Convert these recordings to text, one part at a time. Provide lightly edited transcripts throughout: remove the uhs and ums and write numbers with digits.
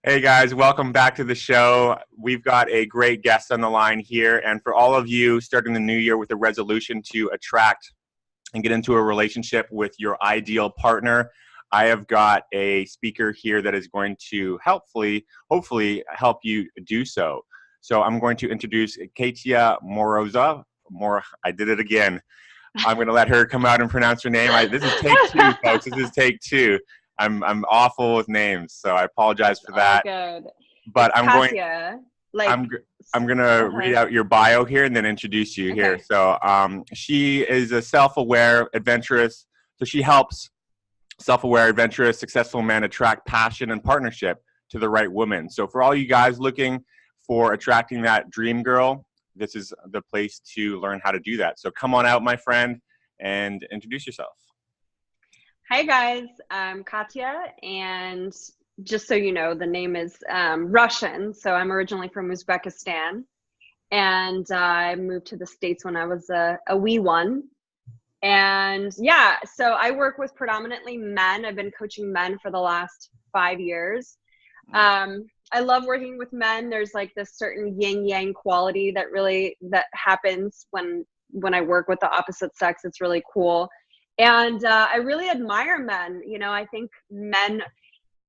Hey guys, welcome back to the show. We've got a great guest on the line here. And for all of you starting the new year with a resolution to attract and get into a relationship with your ideal partner, I have got a speaker here that is going to hopefully help you do so. So I'm going to introduce Katya Morozova. I did it again. I'm going to let her come out and pronounce her name. This is take two, folks. This is take two. I'm awful with names, so I apologize for that. Good. But it's I'm Katya. I'm gonna read out your bio here and then introduce you here. So she is a self-aware, adventurous. So she helps self-aware, adventurous, successful men attract passion and partnership to the right woman. So for all you guys looking for attracting that dream girl, this is the place to learn how to do that. So come on out, my friend, and introduce yourself. Hi guys, I'm Katya, and just so you know, the name is Russian. So I'm originally from Uzbekistan, and I moved to the States when I was a wee one. And yeah, so I work with predominantly men. I've been coaching men for the last 5 years. I love working with men. There's like this certain yin yang quality that happens when I work with the opposite sex. It's really cool. And I really admire men. You know, I think men,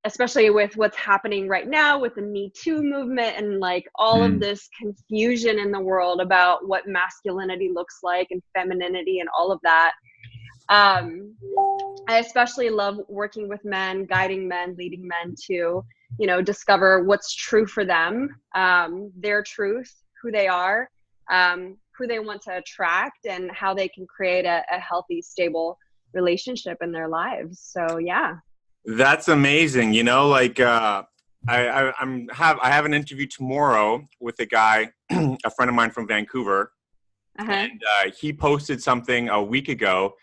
especially with what's happening right now with the Me Too movement and like all of this confusion in the world about what masculinity looks like and femininity and all of that. I especially love working with men, guiding men, leading men to, you know, discover what's true for them, their truth, who they are, who they want to attract, and how they can create a healthy, stable relationship in their lives. So yeah. That's amazing. You know, like I have an interview tomorrow with a guy, a friend of mine from Vancouver, and he posted something a week ago.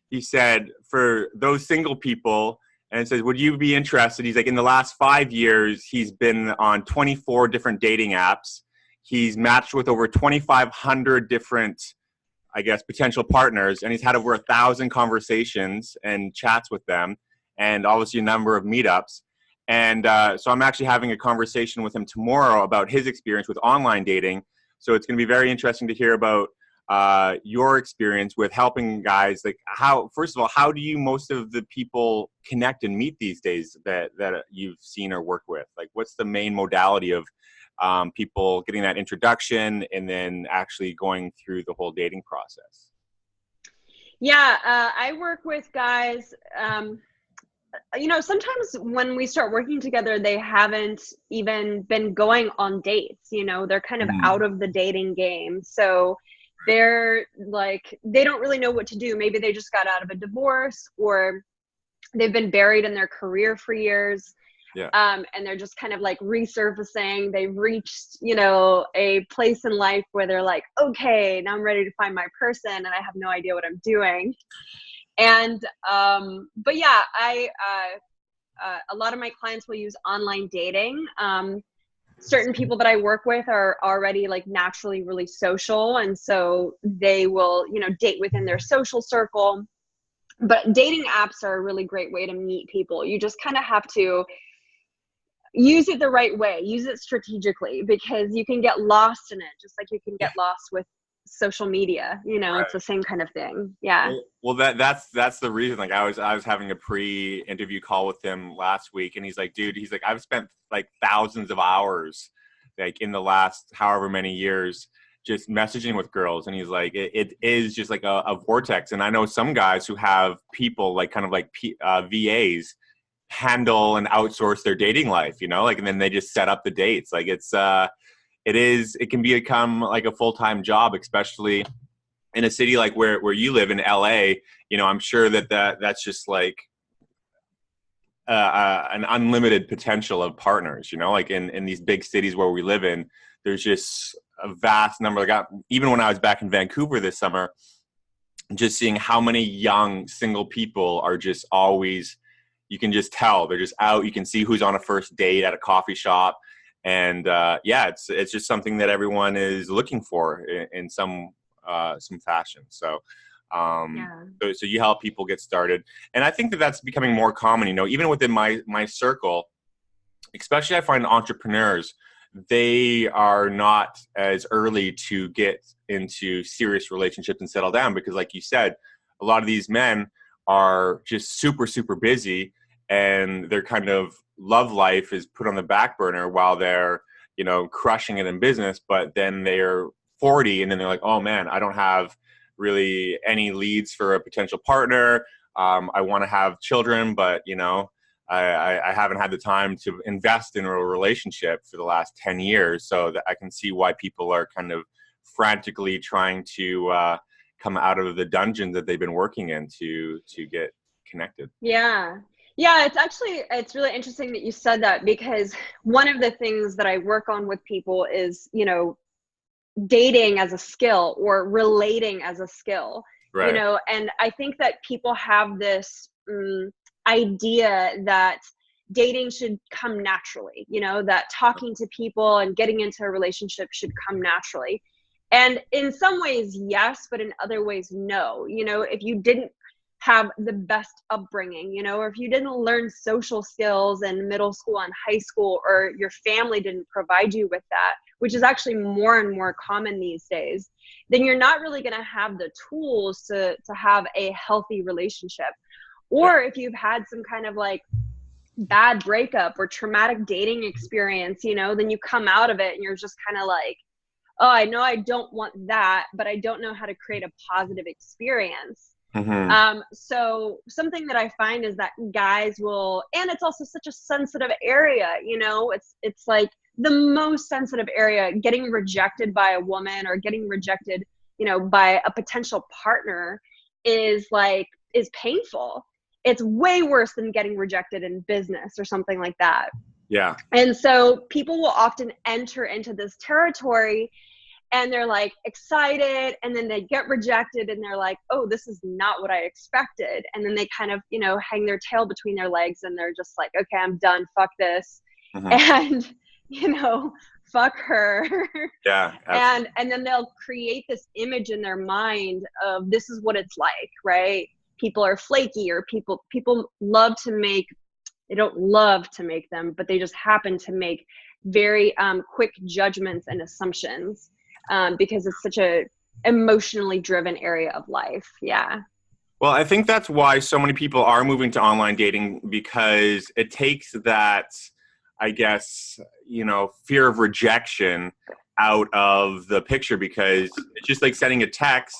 He said, for those single people, and it says, would you be interested? He's like, in the last 5 years, he's been on 24 different dating apps. He's matched with over 2,500 different, I guess, potential partners, and he's had over 1,000 conversations and chats with them, and obviously a number of meetups. And so I'm actually having a conversation with him tomorrow about his experience with online dating. So it's going to be very interesting to hear about your experience with helping guys. Like, first of all, how do you most of the people connect and meet these days that you've seen or worked with? Like, what's the main modality of people getting that introduction and then actually going through the whole dating process? Yeah, I work with guys, you know, sometimes when we start working together, they haven't even been going on dates, you know, they're kind of out of the dating game. So they're like, they don't really know what to do. Maybe they just got out of a divorce, or they've been buried in their career for years. Yeah. And they're just kind of like resurfacing. They've reached, you know, a place in life where they're like, okay, now I'm ready to find my person, and I have no idea what I'm doing. And, but yeah, a lot of my clients will use online dating. Certain people that I work with are already like naturally really social. And so they will, you know, date within their social circle. But dating apps are a really great way to meet people. You just kind of have to use it the right way, use it strategically, because you can get lost in it, just like you can get lost with social media. You know, It's the same kind of thing. Yeah. Well, that's the reason. Like I was having a pre-interview call with him last week, and he's like, dude, I've spent like thousands of hours, like in the last however many years, just messaging with girls. And he's like, it is just like a vortex. And I know some guys who have people like kind of like VAs handle and outsource their dating life, you know, like, and then they just set up the dates. Like it can become like a full-time job, especially in a city like where you live in LA. You know, I'm sure that's just like an unlimited potential of partners, you know, like in these big cities where we live in, there's just a vast number. Like even when I was back in Vancouver this summer, just seeing how many young single people are just always, you can just tell they're just out. You can see who's on a first date at a coffee shop. And yeah, it's just something that everyone is looking for in some fashion. So Yeah. So you help people get started. And I think that that's becoming more common, you know, even within my circle, especially I find entrepreneurs, they are not as early to get into serious relationships and settle down because, like you said, a lot of these men are just super, super busy, and their kind of love life is put on the back burner while they're, you know, crushing it in business. But then they're 40 and then they're like, oh man, I don't have really any leads for a potential partner. I want to have children, but, you know, I haven't had the time to invest in a relationship for the last 10 years. So that I can see why people are kind of frantically trying to come out of the dungeon that they've been working in to get connected. Yeah. Yeah, it's really interesting that you said that, because one of the things that I work on with people is, you know, dating as a skill or relating as a skill, Right. you know, and I think that people have this idea that dating should come naturally, you know, that talking to people and getting into a relationship should come naturally. And in some ways, yes, but in other ways, no. You know, if you didn't have the best upbringing, you know, or if you didn't learn social skills in middle school and high school, or your family didn't provide you with that, which is actually more and more common these days, then you're not really going to have the tools to have a healthy relationship. Or if you've had some kind of like bad breakup or traumatic dating experience, you know, then you come out of it and you're just kind of like, oh, I know I don't want that, but I don't know how to create a positive experience. So something that I find is that guys will, and it's also such a sensitive area, you know, it's like the most sensitive area. Getting rejected by a woman or getting rejected, you know, by a potential partner is painful. It's way worse than getting rejected in business or something like that. Yeah. And so people will often enter into this territory and they're like excited, and then they get rejected and they're like, oh, this is not what I expected. And then they kind of, you know, hang their tail between their legs and they're just like, okay, I'm done. Fuck this. And, you know, fuck her. Yeah. And then they'll create this image in their mind of this is what it's like, right? People are flaky, or people love to make, they don't love to make them, but they just happen to make very quick judgments and assumptions, because it's such a emotionally driven area of life. Yeah. Well, I think that's why so many people are moving to online dating, because it takes that, I guess, you know, fear of rejection out of the picture, because it's just like sending a text,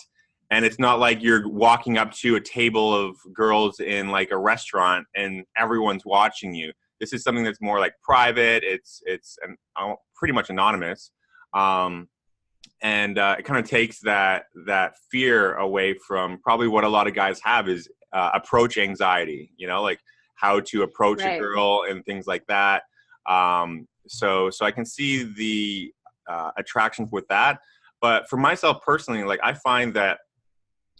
and it's not like you're walking up to a table of girls in like a restaurant and everyone's watching you. This is something that's more like private. It's pretty much anonymous. And it kind of takes that fear away from probably what a lot of guys have is approach anxiety, you know, like how to approach a girl and things like that. So I can see the attractions with that. But for myself personally, like I find that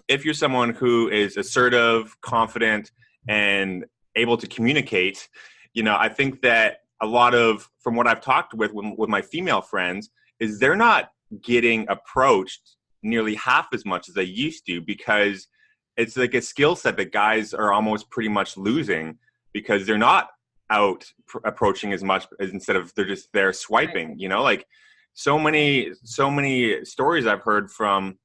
if you're someone who is assertive, confident, and able to communicate, you know, I think that a lot of, from what I've talked with my female friends, is they're not getting approached nearly half as much as they used to, because it's like a skill set that guys are almost pretty much losing, because they're not out approaching as much, as instead of they're just there swiping, you know, like so many stories I've heard from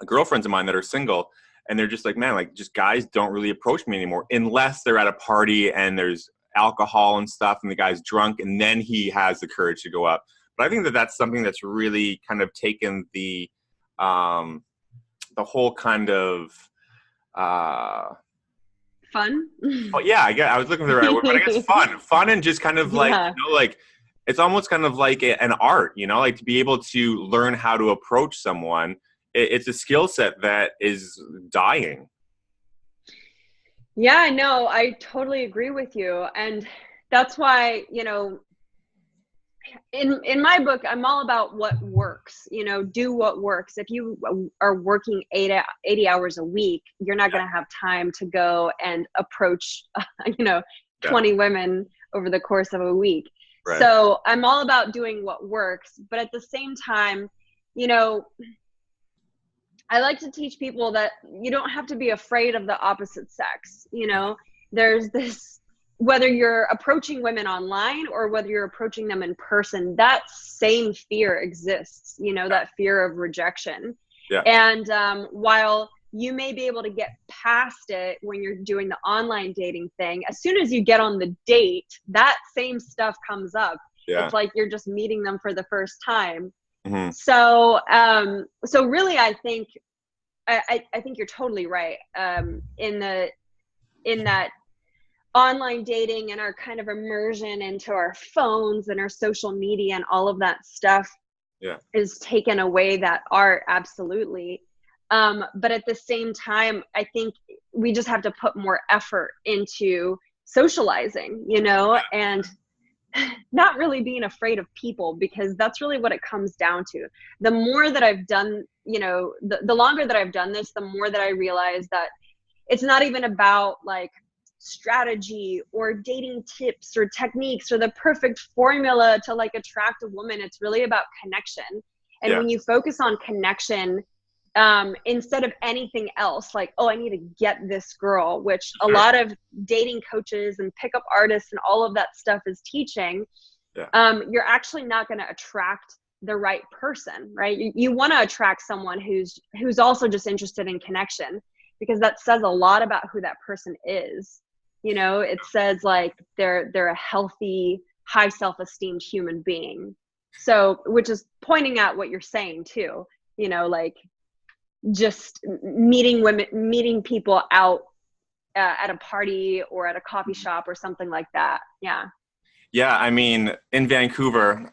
girlfriends of mine that are single, and they're just like, man, like just guys don't really approach me anymore unless they're at a party and there's alcohol and stuff and the guy's drunk, and then he has the courage to go up. But I think that that's something that's really kind of taken the whole kind of fun. Well, yeah, I was looking for the right word, but I guess fun, and just kind of like, you know, like it's almost kind of like an art, you know, like to be able to learn how to approach someone. It's a skill set that is dying. Yeah, no, I totally agree with you. And that's why, you know, in my book, I'm all about what works, you know, do what works. If you are working 80 hours a week, you're not going to have time to go and approach, you know, 20 women over the course of a week. Right. So I'm all about doing what works. But at the same time, you know, I like to teach people that you don't have to be afraid of the opposite sex. You know, there's this, whether you're approaching women online or whether you're approaching them in person, that same fear exists, you know, that fear of rejection. Yeah. And while you may be able to get past it when you're doing the online dating thing, as soon as you get on the date, that same stuff comes up. Yeah. It's like you're just meeting them for the first time. Mm-hmm. So, so really, I think you're totally right. In that online dating and our kind of immersion into our phones and our social media and all of that stuff is taken away that art. Absolutely. But at the same time, I think we just have to put more effort into socializing, you know, and not really being afraid of people, because that's really what it comes down to. The more that I've done, you know, the longer that I've done this, the more that I realize that it's not even about like strategy or dating tips or techniques or the perfect formula to like attract a woman. It's really about connection. And when you focus on connection, instead of anything else, like, oh, I need to get this girl, which a lot of dating coaches and pickup artists and all of that stuff is teaching, you're actually not going to attract the right person, right? You want to attract someone who's also just interested in connection, because that says a lot about who that person is. You know, it says like they're a healthy, high self-esteemed human being. So, which is pointing out what you're saying too, you know, like just meeting people out at a party or at a coffee shop or something like that. Yeah. Yeah. I mean, in Vancouver,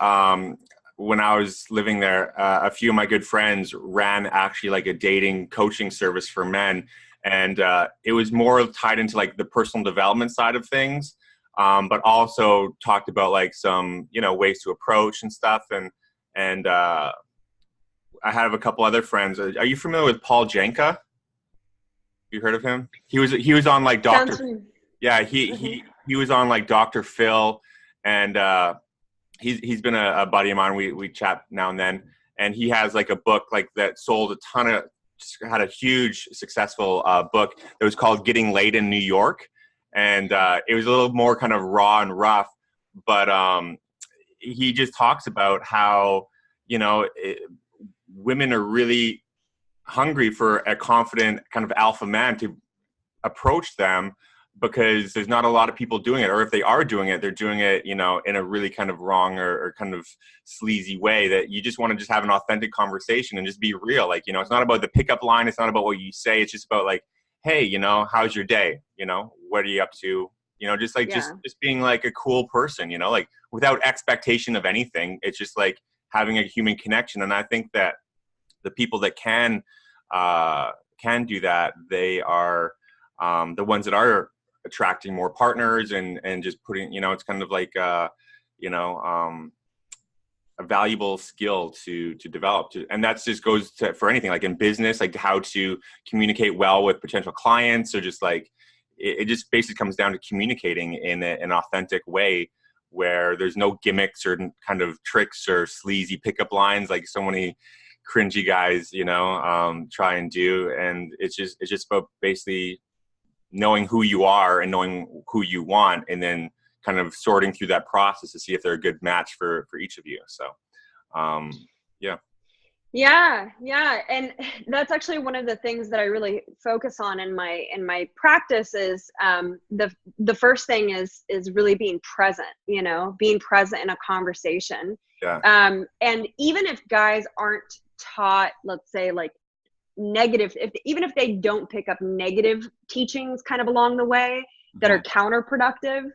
when I was living there, a few of my good friends ran actually like a dating coaching service for men. And it was more tied into like the personal development side of things, but also talked about like some, you know, ways to approach and stuff. And I have a couple other friends. Are you familiar with Paul Janka? You heard of him? He was on like Dr. Yeah, he was on like Dr. Phil, and he's been a buddy of mine. We chat now and then, and he has like a book like that sold a ton of, had a huge successful book that was called Getting Laid in New York, and it was a little more kind of raw and rough, but he just talks about how, you know, women are really hungry for a confident kind of alpha man to approach them, because there's not a lot of people doing it, or if they are doing it, they're doing it, you know, in a really kind of wrong or kind of sleazy way, that you just want to just have an authentic conversation and just be real. Like, you know, it's not about the pickup line. It's not about what you say. It's just about like, hey, you know, how's your day? You know, what are you up to? You know, just like, just being like a cool person, you know, like without expectation of anything. It's just like having a human connection. And I think that the people that can do that, they are the ones that are attracting more partners and just putting, you know, it's kind of like, you know, a valuable skill to develop. And that just goes to, for anything, like in business, like how to communicate well with potential clients, or just like, it just basically comes down to communicating in an authentic way, where there's no gimmicks or kind of tricks or sleazy pickup lines like so many cringy guys, you know, try and do. And it's just about basically knowing who you are and knowing who you want, and then kind of sorting through that process to see if they're a good match for each of you. So, Yeah. And that's actually one of the things that I really focus on in my practice is, the first thing is really being present, you know, being present in a conversation. Yeah. And even if guys aren't taught, let's say like negative, even if they don't pick up negative teachings kind of along the way that are counterproductive,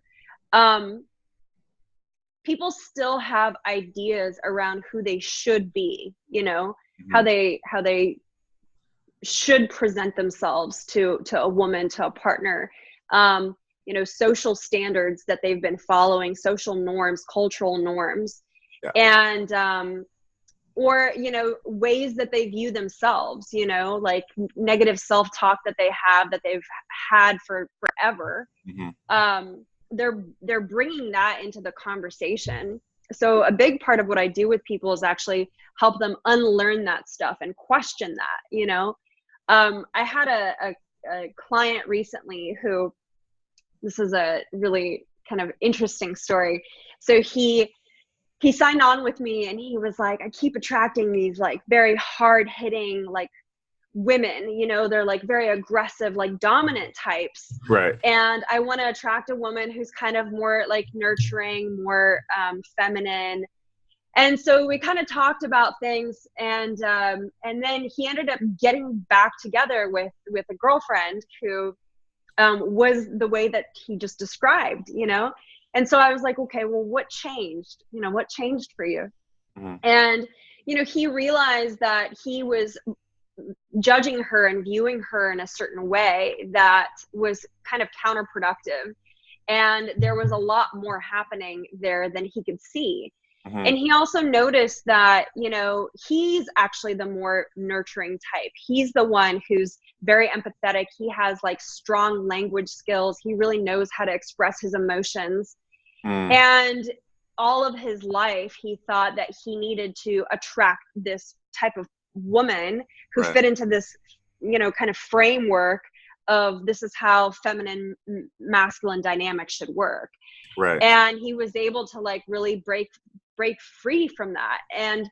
people still have ideas around who they should be, you know, how they should present themselves to a woman, to a partner, you know, social standards that they've been following, social norms, cultural norms, and or, you know, ways that they view themselves, you know, like negative self-talk that they've had for forever. They're bringing that into the conversation. So a big part of what I do with people is actually help them unlearn that stuff and question that, you know. I had a client recently who, this is a really kind of interesting story. So he signed on with me and he was like, I keep attracting these like very hard hitting like women, you know, they're like very aggressive, like dominant types. Right. And I want to attract a woman who's kind of more like nurturing, more feminine. And so we kind of talked about things, and then he ended up getting back together with a girlfriend who was the way that he just described, you know. And so I was like, okay, well, what changed? You know, what changed for you? Mm-hmm. And, you know, he realized that he was judging her and viewing her in a certain way that was kind of counterproductive. And there was a lot more happening there than he could see. Mm-hmm. And he also noticed that, you know, he's actually the more nurturing type. He's the one who's very empathetic. He has like strong language skills. He really knows how to express his emotions. And all of his life, he thought that he needed to attract this type of woman who fit into this, you know, kind of framework of this is how feminine masculine dynamics should work. Right. And he was able to like really break free from that. And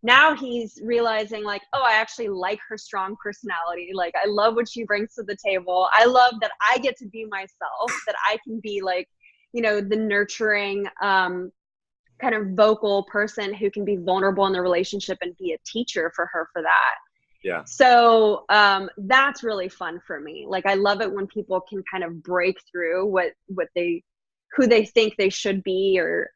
now he's realizing like, oh, I actually like her strong personality. Like, I love what she brings to the table. I love that I get to be myself, that I can be like, you know, the nurturing, kind of vocal person who can be vulnerable in the relationship and be a teacher for her for that. Yeah. So that's really fun for me. Like, I love it when people can kind of break through who they think they should be, or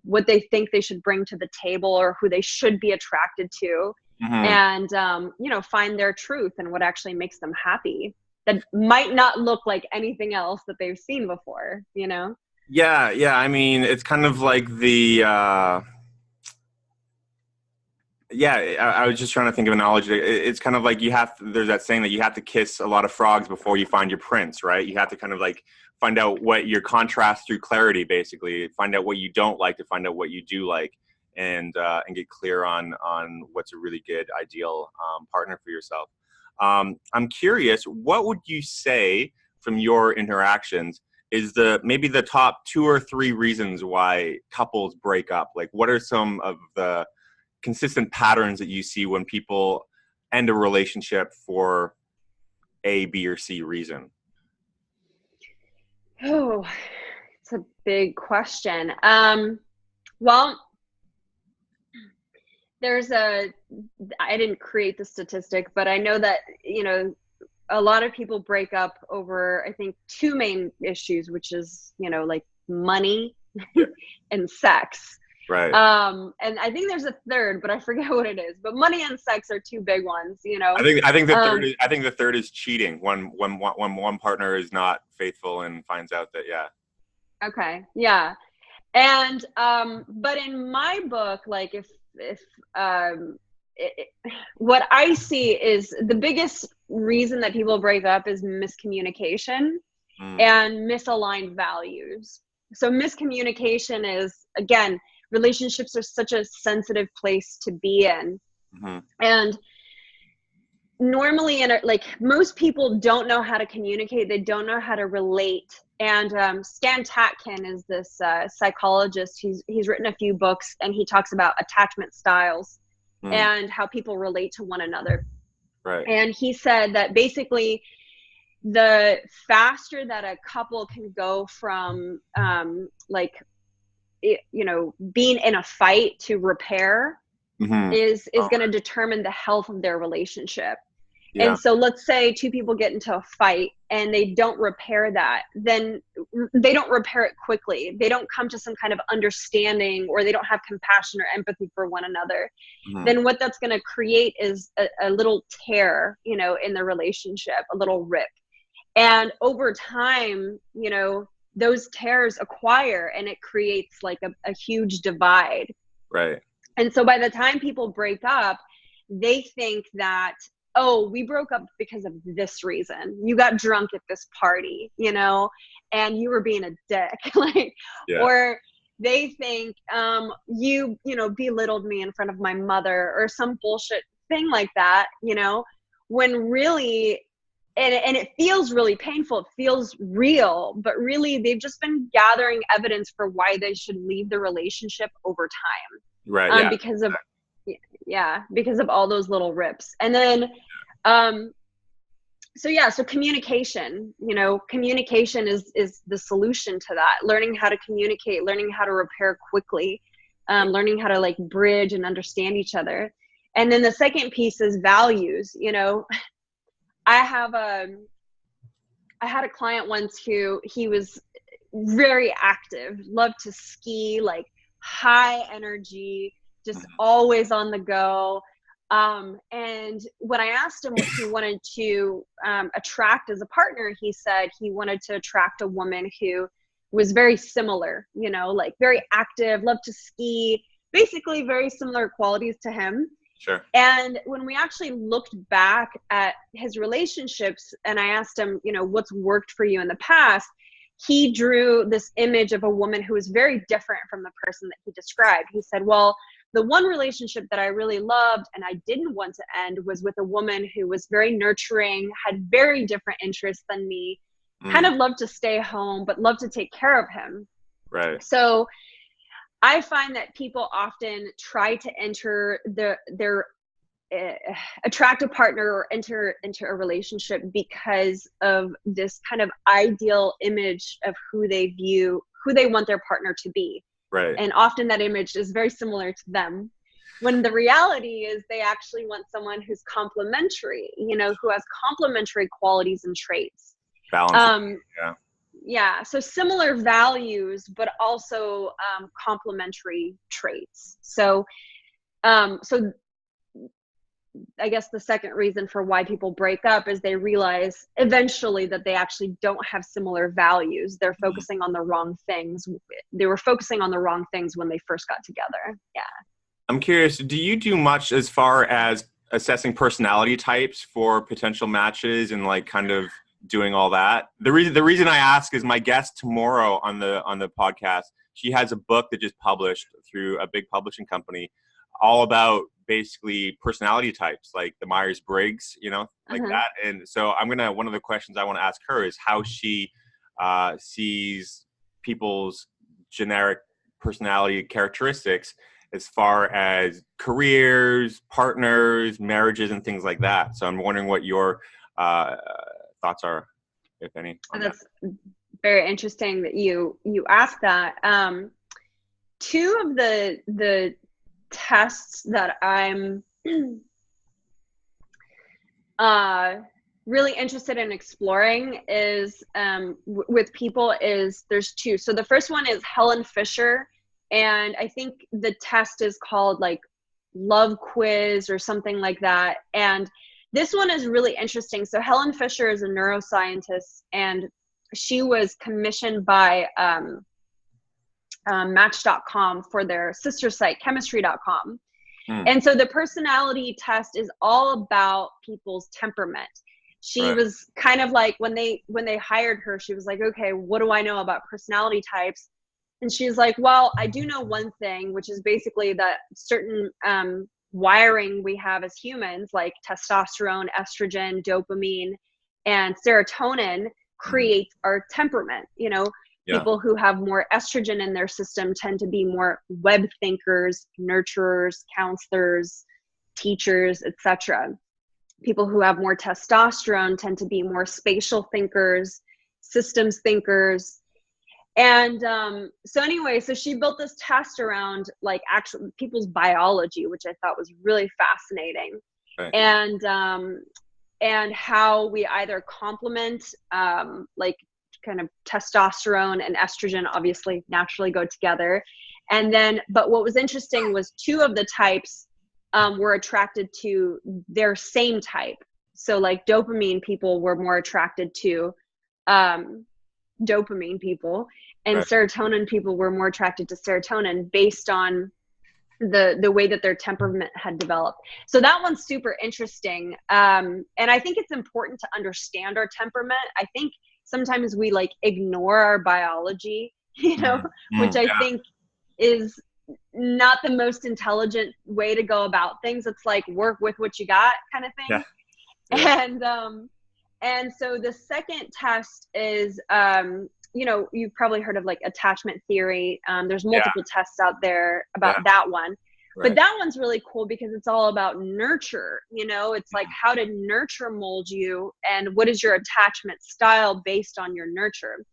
what they think they should bring to the table, or who they should be attracted to, and you know, find their truth and what actually makes them happy. That might not look like anything else that they've seen before, you know? Yeah. I mean, it's kind of like the, I was just trying to think of an analogy. It's kind of like there's that saying that you have to kiss a lot of frogs before you find your prince, right? You have to kind of like find out what your contrast through clarity, basically. Find out what you don't like to find out what you do like, and get clear on what's a really good, ideal partner for yourself. I'm curious, what would you say from your interactions is maybe the top 2 or 3 reasons why couples break up? Like, what are some of the consistent patterns that you see when people end a relationship for A, B, or C reason? Oh, it's a big question. Well, I didn't create the statistic, but I know that, you know, a lot of people break up over, I think, 2 main issues, which is, you know, like money and sex. Right. And I think there's a third, but I forget what it is. But money and sex are 2 big ones, you know. I think the third is cheating. When one partner is not faithful and finds out that, yeah. Okay. Yeah. And but in my book, like if what I see is the biggest reason that people break up is miscommunication and misaligned values. So miscommunication is, again, relationships are such a sensitive place to be in. And normally like most people don't know how to communicate. They don't know how to relate. And Stan Tatkin is this psychologist. He's written a few books, and he talks about attachment styles and how people relate to one another. Right. And he said that basically the faster that a couple can go from you know, being in a fight to repair is going to determine the health of their relationship. Yeah. And so let's say 2 people get into a fight and they don't repair that, then they don't repair it quickly. They don't come to some kind of understanding, or they don't have compassion or empathy for one another. Then what that's going to create is a little tear, you know, in the relationship, a little rip. And over time, you know, those tears acquire, and it creates like a huge divide. Right. And so by the time people break up, they think that, oh, we broke up because of this reason. You got drunk at this party, you know, and you were being a dick. Like, yeah. Or, they think you know, belittled me in front of my mother or some bullshit thing like that, you know, when really, and it feels really painful, it feels real, but really they've just been gathering evidence for why they should leave the relationship over time. Right. Yeah. Because of, because of all those little rips. And then, so communication, you know, communication is the solution to that. Learning how to communicate, learning how to repair quickly, learning how to like bridge and understand each other. And then the second piece is values. You know, I had a client once who he was very active, loved to ski, like high energy, just always on the go. And when I asked him what he wanted to attract as a partner, he said he wanted to attract a woman who was very similar, you know, like very active, loved to ski, basically very similar qualities to him. Sure. And when we actually looked back at his relationships and I asked him, you know, what's worked for you in the past, he drew this image of a woman who was very different from the person that he described. He said, well, the one relationship that I really loved and I didn't want to end was with a woman who was very nurturing, had very different interests than me, kind of loved to stay home, but loved to take care of him. Right. So I find that people often try to enter their attract a partner or enter into a relationship because of this kind of ideal image of who they want their partner to be. Right. And often that image is very similar to them, when the reality is they actually want someone who's complementary, you know, who has complementary qualities and traits. Balance. Yeah. So similar values, but also complementary traits. So I guess the second reason for why people break up is they realize eventually that they actually don't have similar values. They're focusing on the wrong things. They were focusing on the wrong things when they first got together. Yeah. I'm curious, do you do much as far as assessing personality types for potential matches and like kind of doing all that? The reason I ask is my guest tomorrow on the podcast, she has a book that just published through a big publishing company all about basically personality types, like the Myers-Briggs, you know, like that. And so one of the questions I want to ask her is how she sees people's generic personality characteristics as far as careers, partners, marriages, and things like that. So I'm wondering what your thoughts are, if any. That's very interesting that you asked that. Two of the tests that I'm really interested in exploring is with people is there's two. So the first one is Helen Fisher, and I think the test is called like Love Quiz or something like that. And this one is really interesting. So Helen Fisher is a neuroscientist, and she was commissioned by Match.com for their sister site, Chemistry.com. And so the personality test is all about people's temperament. She was kind of like, when they hired her, she was like, okay, what do I know about personality types? And she's like, well, I do know one thing, which is basically that certain wiring we have as humans, like testosterone, estrogen, dopamine, and serotonin creates our temperament. You know, people who have more estrogen in their system tend to be more web thinkers, nurturers, counselors, teachers, etc. People who have more testosterone tend to be more spatial thinkers, systems thinkers. And so anyway, so she built this test around like actual people's biology, which I thought was really fascinating. Right. And how we either complement like kind of testosterone and estrogen obviously naturally go together. And then, but what was interesting was two of the types were attracted to their same type. So like dopamine people were more attracted to dopamine people, and serotonin people were more attracted to serotonin based on the way that their temperament had developed. So that one's super interesting. And I think it's important to understand our temperament. I think sometimes we like ignore our biology, you know, which I think is not the most intelligent way to go about things. It's like work with what you got kind of thing. Yeah. And so the second test is, you know, you've probably heard of like attachment theory. There's multiple tests out there about that one. Right. But that one's really cool because it's all about nurture. You know, it's like how did nurture mold you and what is your attachment style based on your nurture?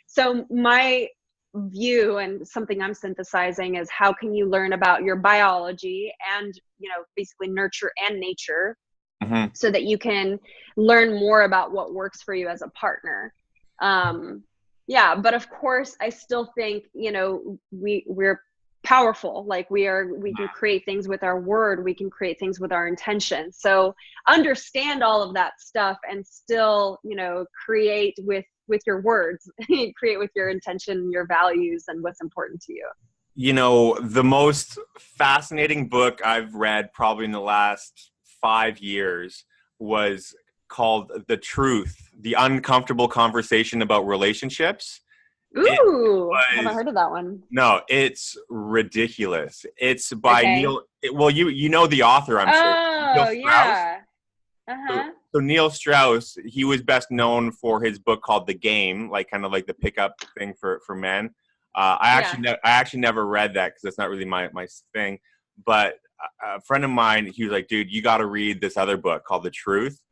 So my view and something I'm synthesizing is how can you learn about your biology and, you know, basically nurture and nature so that you can learn more about what works for you as a partner. Yeah, but of course, I still think, you know, we're powerful. Like we can create things with our word. We can create things with our intention. So understand all of that stuff and still, you know, create with your words, create with your intention, your values, and what's important to you. You know, the most fascinating book I've read probably in the last 5 years was called The Truth, The Uncomfortable Conversation About Relationships. Ooh, I haven't heard of that one. No, it's ridiculous. It's by Neil. Well, you know the author, I'm sure. Oh, yeah. So Neil Strauss, he was best known for his book called The Game, like kind of like the pickup thing for men. I actually never read that because that's not really my thing. But a friend of mine, he was like, dude, you got to read this other book called The Truth.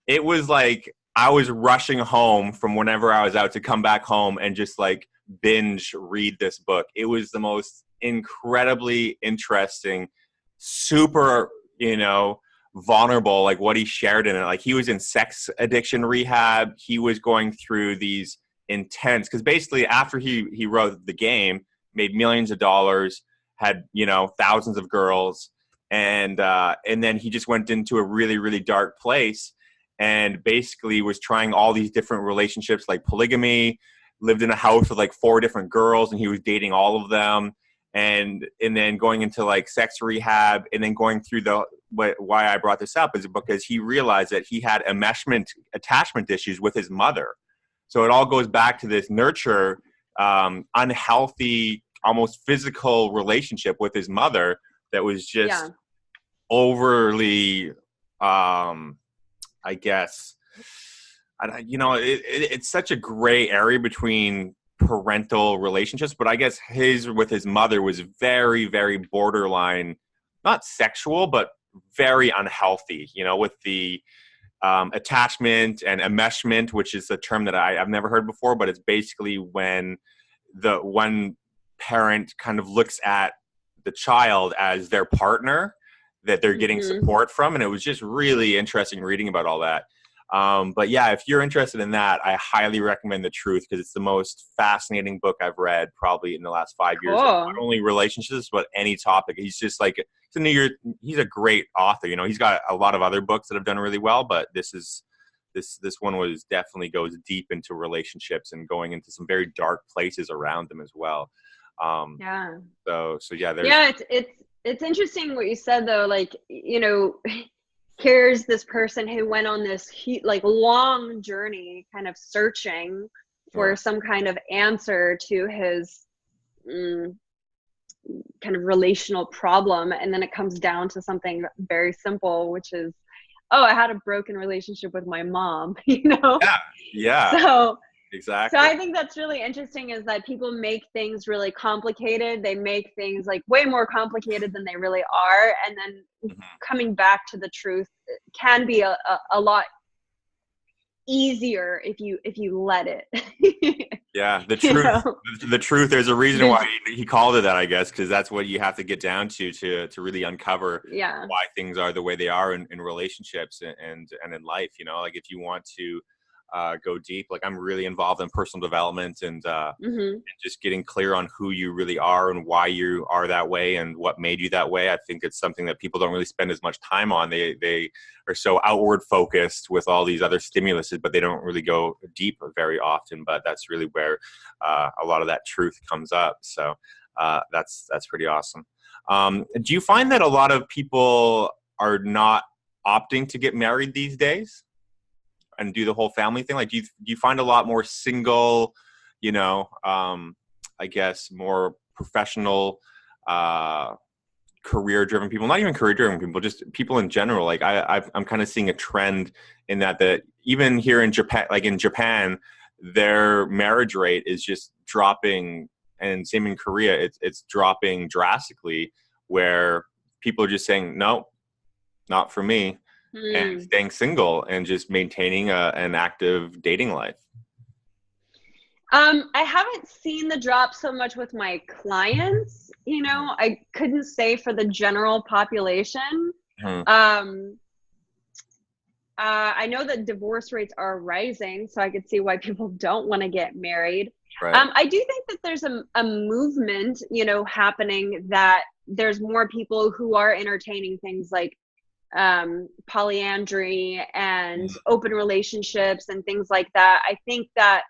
It was like I was rushing home from whenever I was out to come back home and just like binge read this book. It was the most incredibly interesting, super, you know, vulnerable, like what he shared in it. Like he was in sex addiction rehab. He was going through these intense, because basically after he wrote The Game, made millions of dollars, had, you know, thousands of girls, and then he just went into a really, really dark place and basically was trying all these different relationships, like polygamy, lived in a house with like 4 different girls and he was dating all of them, and then going into like sex rehab, and then going through why I brought this up is because he realized that he had attachment issues with his mother. So it all goes back to this nurture, unhealthy, almost physical relationship with his mother that was just overly, I guess, you know, it's such a gray area between parental relationships, but I guess his with his mother was very, very borderline, not sexual, but very unhealthy, you know, with the attachment and enmeshment, which is a term that I've never heard before, but it's basically when the one parent kind of looks at the child as their partner that they're getting support from. And it was just really interesting reading about all that. But yeah, if you're interested in that, I highly recommend The Truth, because it's the most fascinating book I've read probably in the last 5 years. Not only relationships, but any topic. He's just like, he's a great author. You know, he's got a lot of other books that have done really well, but this one was definitely goes deep into relationships and going into some very dark places around them as well. So yeah, it's interesting what you said though. Like, you know, here's this person who went on this like long journey, kind of searching for some kind of answer to his kind of relational problem, and then it comes down to something very simple, which is, I had a broken relationship with my mom. You know? Yeah. So. Exactly. So I think that's really interesting, is that people make things really complicated. They make things like way more complicated than they really are. And then coming back to the truth can be a lot easier if you let it. Yeah, the truth. You know? The truth. There's a reason why he called it that, I guess, because that's what you have to get down to really uncover why things are the way they are in relationships and in life. You know, like if you want to go deep, like I'm really involved in personal development and just getting clear on who you really are and why you are that way and what made you that way. I think it's something that people don't really spend as much time on. They are so outward focused with all these other stimuluses, but they don't really go deep very often. But that's really where a lot of that truth comes up. So that's pretty awesome. Do you find that a lot of people are not opting to get married these days and do the whole family thing? Like, do you find a lot more single, you know, I guess more professional, career-driven people, not even career-driven people, just people in general. Like I'm kind of seeing a trend in that even here in Japan, their marriage rate is just dropping, and same in Korea, it's dropping drastically, where people are just saying, no, not for me, and staying single and just maintaining an active dating life. I haven't seen the drop so much with my clients. I couldn't say for the general population. I know that divorce rates are rising, so I could see why people don't want to get married. Right. I do think that there's a movement, happening, that there's more people who are entertaining things like polyandry and open relationships and things like that. I think that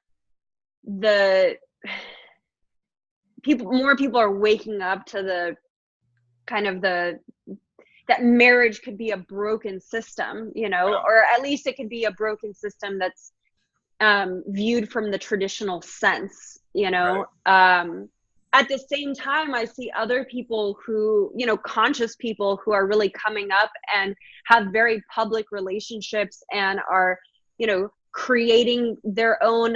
more people are waking up to the kind of that marriage could be a broken system, or at least it could be a broken system that's viewed from the traditional sense, Right. At the same time, I see other people who, conscious people who are really coming up and have very public relationships and are, creating their own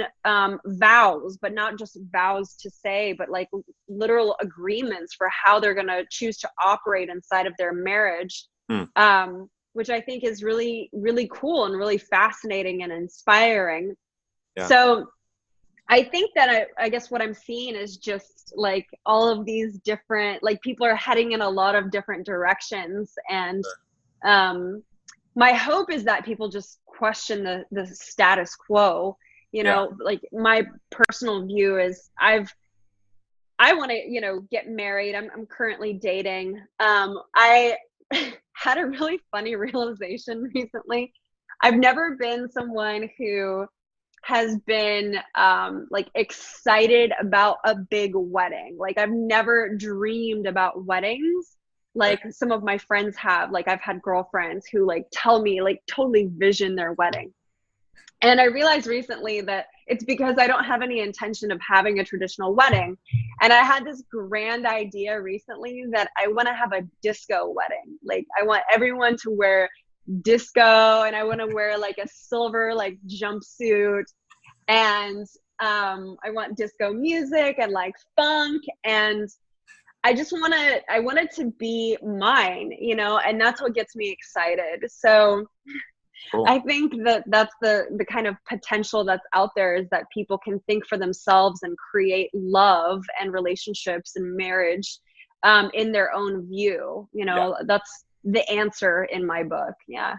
vows, but not just vows to say, but like literal agreements for how they're going to choose to operate inside of their marriage, which I think is really, really cool and really fascinating and inspiring. Yeah. So I think that I guess what I'm seeing is just like all of these different, like people are heading in a lot of different directions. And my hope is that people just question the status quo, like my personal view is I want to, get married. I'm currently dating. I had a really funny realization recently. I've never been someone who has been like excited about a big wedding. Like I've never dreamed about weddings like some of my friends have. Like I've had girlfriends who like tell me like totally vision their wedding. And I realized recently that it's because I don't have any intention of having a traditional wedding. And I had this grand idea recently that I want to have a disco wedding. Like I want everyone to wear disco, and I want to wear like a silver like jumpsuit, and I want disco music and like funk, and I want it to be mine, and that's what gets me excited. So cool. I think that's the kind of potential that's out there, is that people can think for themselves and create love and relationships and marriage in their own view. That's the answer in my book. Yeah.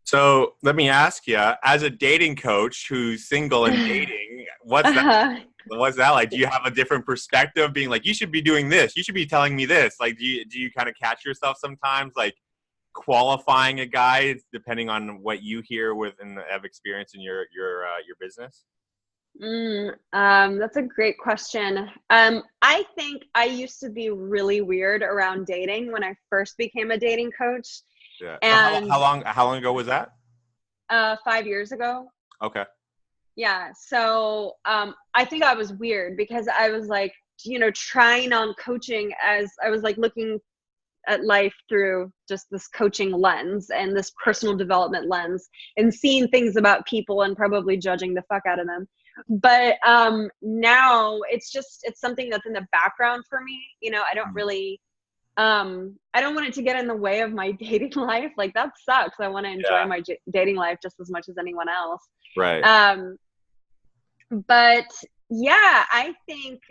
So let me ask you, as a dating coach who's single and dating, what's that like? Do you have a different perspective, being like, you should be doing this, you should be telling me this? Like, do you kind of catch yourself sometimes like qualifying a guy depending on what you hear with and have experience in your business? That's a great question. I think I used to be really weird around dating when I first became a dating coach. Yeah. And so how long ago was that? 5 years ago. Okay. Yeah. So I think I was weird because I was like, trying on coaching as I was like looking at life through just this coaching lens and this personal development lens, and seeing things about people and probably judging the fuck out of them. But now it's something that's in the background for me. I don't really, I don't want it to get in the way of my dating life. Like that sucks. I want to enjoy my dating life just as much as anyone else. Right. But yeah, I think,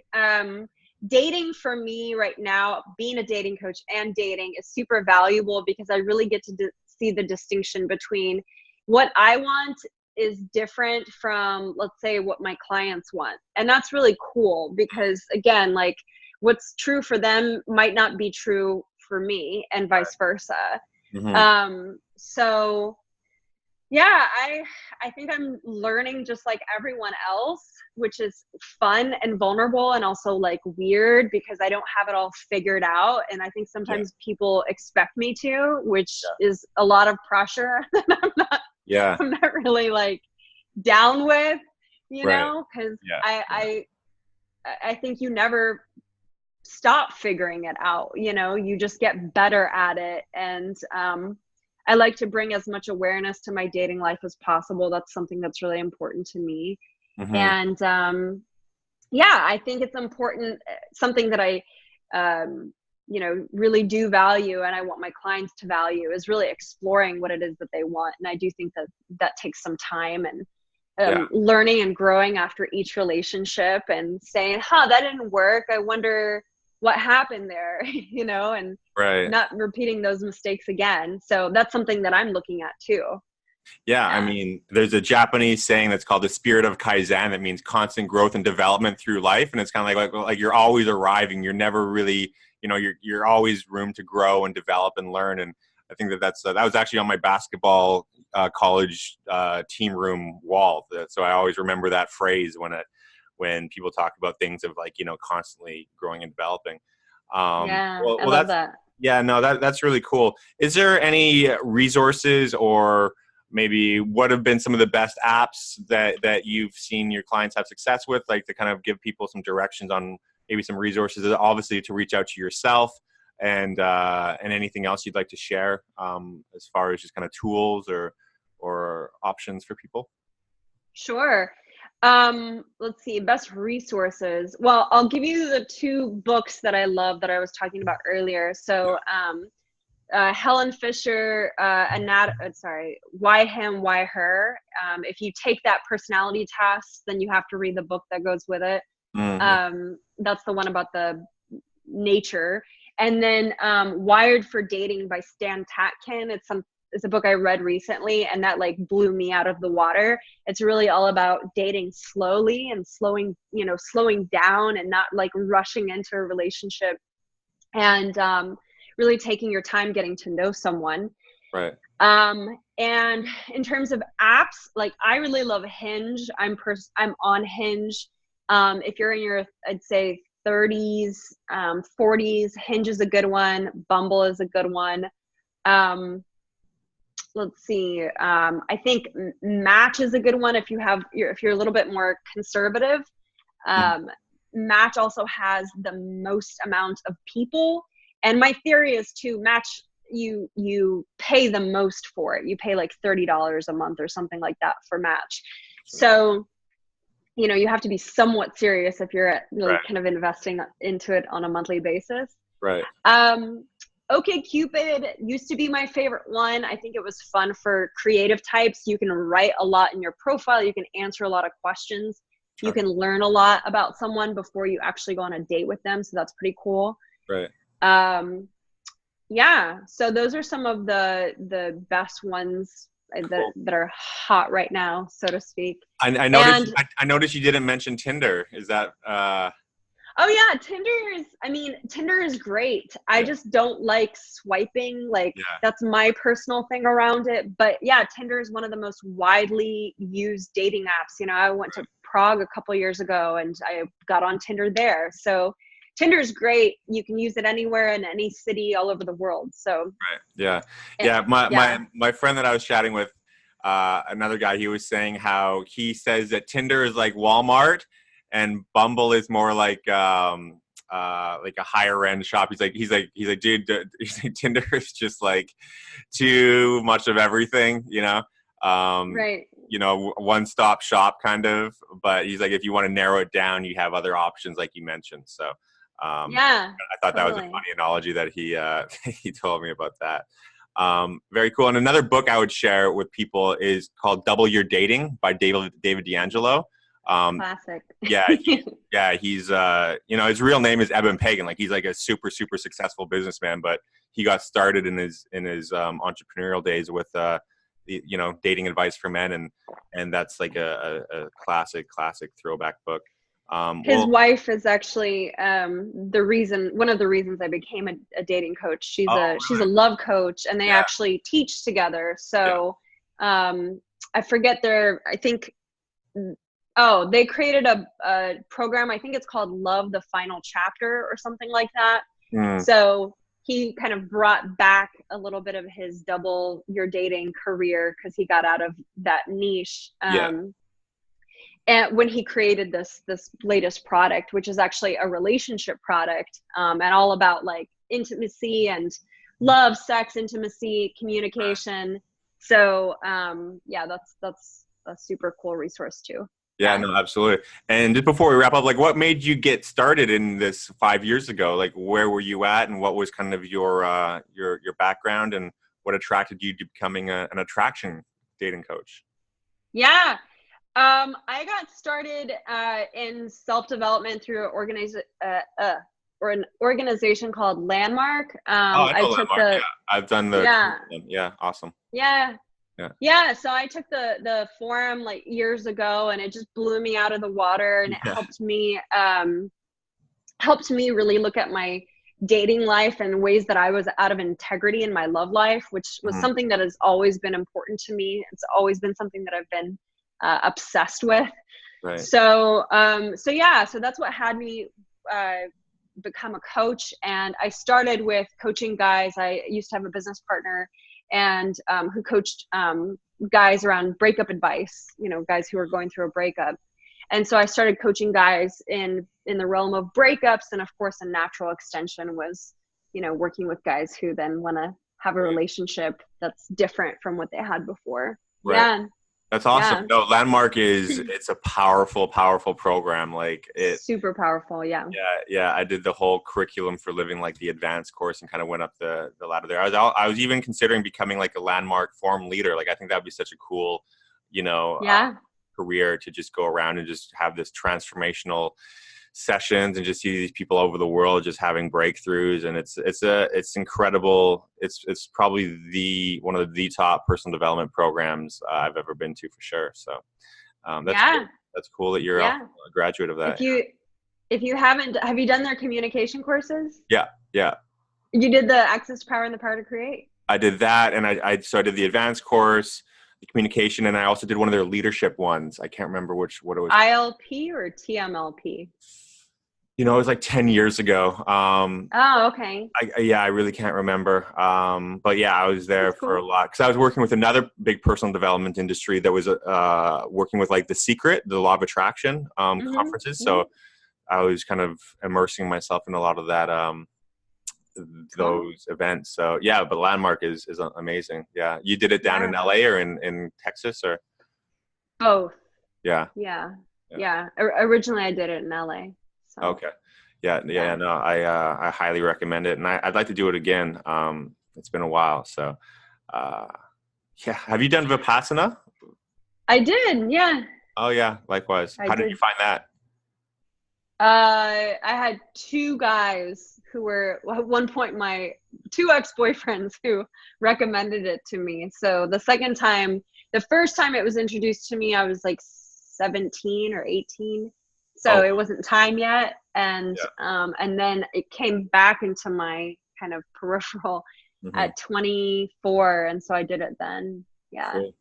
dating for me right now, being a dating coach and dating is super valuable because I really get to see the distinction between what I want is different from, let's say, what my clients want. And that's really cool because, again, like what's true for them might not be true for me, and vice versa. Mm-hmm. So yeah, I think I'm learning just like everyone else, which is fun and vulnerable and also like weird because I don't have it all figured out. And I think sometimes people expect me to, which is a lot of pressure that I'm not really like down with, you know, because I think you never stop figuring it out. You just get better at it. And I like to bring as much awareness to my dating life as possible. That's something that's really important to me. Mm-hmm. And yeah, I think it's important, something that I really do value, and I want my clients to value, is really exploring what it is that they want. And I do think that takes some time, and learning and growing after each relationship, and saying, that didn't work. I wonder what happened there, and not repeating those mistakes again. So that's something that I'm looking at too. Yeah, I mean, there's a Japanese saying that's called the spirit of Kaizen. That means constant growth and development through life. And it's kind of like you're always arriving. You're never really, you're always room to grow and develop and learn. And I think that was actually on my basketball college team room wall. So I always remember that phrase when people talk about things of constantly growing and developing. I love that. Yeah, no, that's really cool. Is there any resources, or maybe what have been some of the best apps that you've seen your clients have success with, like to kind of give people some directions on maybe some resources, obviously to reach out to yourself, and anything else you'd like to share as far as just kind of tools or options for people? Sure. Let's see, best resources. Well, I'll give you the 2 books that I love that I was talking about earlier. So Helen Fisher, Why Him, Why Her. If you take that personality test, then you have to read the book that goes with it. Mm-hmm. That's the one about the nature. And then Wired for Dating by Stan Tatkin. It's a book I read recently, and that blew me out of the water. It's really all about dating slowly and slowing down, and not rushing into a relationship, and really taking your time getting to know someone. Right. And in terms of apps, I really love Hinge. I'm on Hinge. If you're in your, I'd say 30s, 40s, Hinge is a good one. Bumble is a good one. Let's see. I think Match is a good one if you're a little bit more conservative. Match also has the most amount of people. And my theory is to Match, you pay the most for it. You pay $30 a month or something like that for Match. So, you have to be somewhat serious if you're kind of investing into it on a monthly basis. Right. OkCupid used to be my favorite one. I think it was fun for creative types. You can write a lot in your profile. You can answer a lot of questions. Sure. You can learn a lot about someone before you actually go on a date with them. So that's pretty cool. Right. Yeah. So those are some of the best ones that are hot right now, so to speak. I noticed you didn't mention Tinder. Is that Oh yeah, Tinder is great. I just don't like swiping. That's my personal thing around it. But yeah, Tinder is one of the most widely used dating apps. I went to Prague a couple years ago, and I got on Tinder there. So Tinder is great. You can use it anywhere in any city all over the world. So right, yeah. My friend that I was chatting with, another guy, he was saying how he says that Tinder is like Walmart, and Bumble is more like a higher end shop. He's like, dude, Tinder is just too much of everything, right. One stop shop kind of. But he's like, if you want to narrow it down, you have other options, like you mentioned. So I thought that was a funny analogy that he he told me about that. Very cool. And another book I would share with people is called Double Your Dating by David D'Angelo. Classic. He's his real name is Eben Pagan. He's a super successful businessman, but he got started in his entrepreneurial days with dating advice for men, and that's a classic throwback book. His wife is actually one of the reasons I became a dating coach. She's a love coach, and they actually teach together. So I forget they created a program. I think it's called Love the Final Chapter or something like that. So he kind of brought back a little bit of his double your dating career because he got out of that niche. and when he created this latest product, which is actually a relationship product, and all about like intimacy and love, sex, intimacy, communication. So yeah, that's a super cool resource too. Yeah, no, absolutely. And just before we wrap up, like what made you get started in this 5 years ago? Like where were you at, and what was kind of your background, and what attracted you to becoming an attraction dating coach? Yeah. I got started in self-development through an organization called Landmark. Oh, I I know took Landmark. Yeah, I've done the yeah, curriculum. Yeah, awesome. yeah, Yeah. yeah. So I took the forum like years ago, and it just blew me out of the water, and it Yeah. helped me really look at my dating life and ways that I was out of integrity in my love life, which was something that has always been important to me. It's always been something that I've been obsessed with. Right. So yeah, so that's what had me become a coach. And I started with coaching guys. I used to have a business partner and who coached guys around breakup advice, guys who were going through a breakup. And so I started coaching guys in the realm of breakups. And of course, a natural extension was, working with guys who then want to have a relationship that's different from what they had before. Right. Yeah. That's awesome. Yeah. No, Landmark it's a powerful, powerful program. Like super powerful. Yeah. Yeah. I did the whole curriculum for living, like the advanced course, and kind of went up the ladder there. I was even considering becoming like a Landmark forum leader. Like I think that'd be such a cool, career to just go around and just have this transformational sessions and just see these people over the world just having breakthroughs. And it's incredible. It's probably one of the top personal development programs I've ever been to, for sure. So that's cool that you're a graduate of that. If you haven't, have you done their communication courses? Yeah. You did the Access to Power and the Power to Create? I did that, and I did the advanced course, the communication, and I also did one of their leadership ones. I can't remember what it was. ILP or TMLP? It was like 10 years ago. Oh, okay. I really can't remember. But yeah, I was there for a lot, because I was working with another big personal development industry that was working with like The Secret, the Law of Attraction conferences. So I was kind of immersing myself in a lot of that, those events. So yeah, but Landmark is amazing. Yeah. You did it down in LA or in Texas, or? Both. Yeah. Originally I did it in LA. So. Okay. Yeah. No, I highly recommend it, and I'd like to do it again. It's been a while, so yeah. Have you done Vipassana? I did. Yeah. Oh yeah. Likewise. How did you find that? I had two guys who were at one point my two ex-boyfriends who recommended it to me. So the first time it was introduced to me, I was like 17 or 18. So it wasn't time yet. And then it came back into my kind of peripheral at 24. And so I did it then. Yeah. Cool.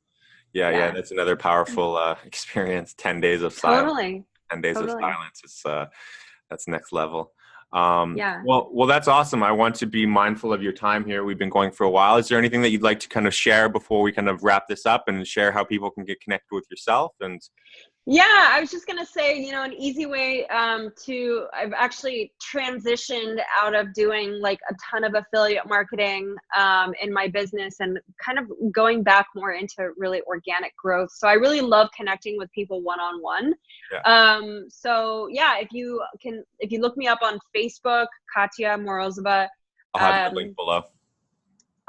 Yeah. That's another powerful experience. 10 days of silence. Totally. 10 days of silence. It's that's next level. Well, that's awesome. I want to be mindful of your time here. We've been going for a while. Is there anything that you'd like to kind of share before we kind of wrap this up, and share how people can get connected with yourself? And yeah, I was just going to say, an easy way I've actually transitioned out of doing like a ton of affiliate marketing in my business, and kind of going back more into really organic growth. So I really love connecting with people one-on-one. Yeah. So yeah, if you look me up on Facebook, Katya Morozova. I'll have the link below.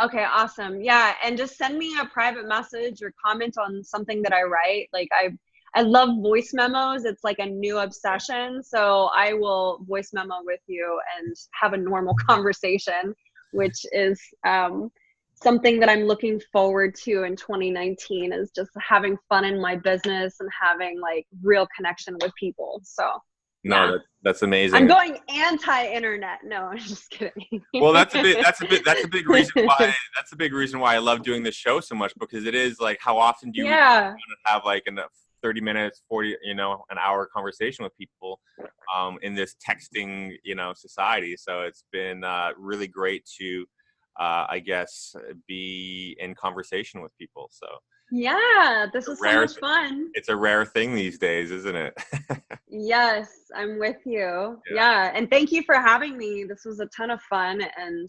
Okay, awesome. Yeah, and just send me a private message or comment on something that I write. Like I love voice memos. It's like a new obsession. So I will voice memo with you and have a normal conversation, which is something that I'm looking forward to in 2019, is just having fun in my business and having like real connection with people. So no, that's amazing. I'm going anti-internet. No, I'm just kidding. Well, that's a big reason why. That's a big reason why I love doing this show so much, because it is like, how often do you want to have like 30 minutes, 40, an hour conversation with people in this texting, society. So it's been really great to, I guess, be in conversation with people. So Yeah, this was so much fun. It's a rare thing these days, isn't it? Yes, I'm with you. Yeah, and thank you for having me. This was a ton of fun, and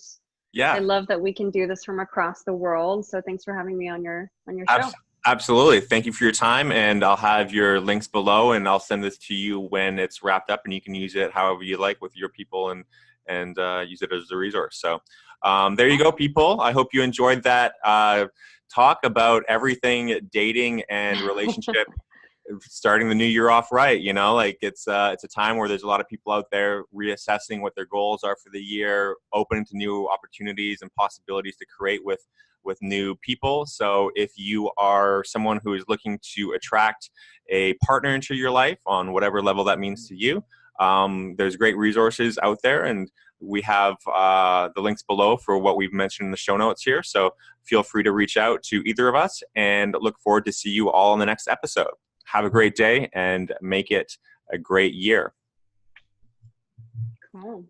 I love that we can do this from across the world. So thanks for having me on your show. Absolutely. Thank you for your time, and I'll have your links below, and I'll send this to you when it's wrapped up, and you can use it however you like with your people and use it as a resource. So there you go, people. I hope you enjoyed that talk about everything dating and relationship. Starting the new year off right, you know, like it's a time where there's a lot of people out there reassessing what their goals are for the year, open to new opportunities and possibilities to create with new people. So if you are someone who is looking to attract a partner into your life on whatever level that means to you, there's great resources out there, and we have the links below for what we've mentioned in the show notes here. So feel free to reach out to either of us, and look forward to see you all in the next episode. Have a great day and make it a great year. Cool.